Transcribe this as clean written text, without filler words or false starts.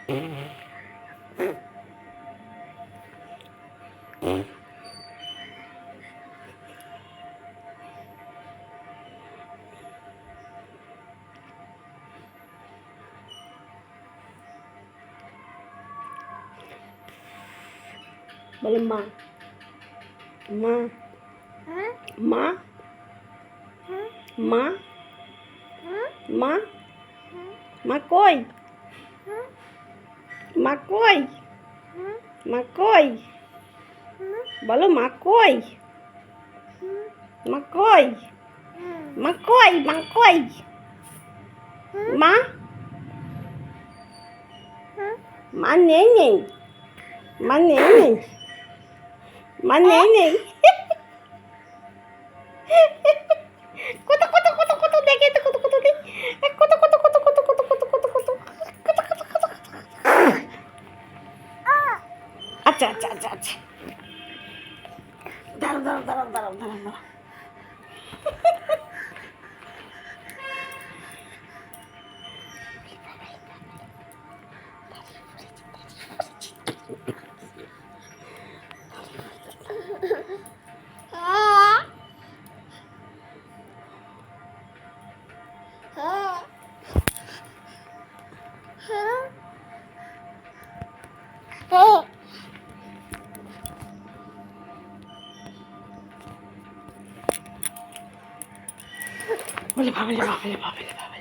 বলে মা মা মা মা মা মা কই মা কই মা কই বলো মা কই মা কই মা কই মা কই মা মা নেই নেই মা নেই নেই মা নেই নেই কত কত কত কত দেখে তো কত কত দেখ কত কত কত কত কত কত কত কত আচ্ছা আচ্ছা আচ্ছা আচ্ছা দাঁড়াও দাঁড়াও দাঁড়াও দাঁড়াও দাঁড়াও দাঁড়াও বলে বাবলে বাবলে বাবলে বাবলে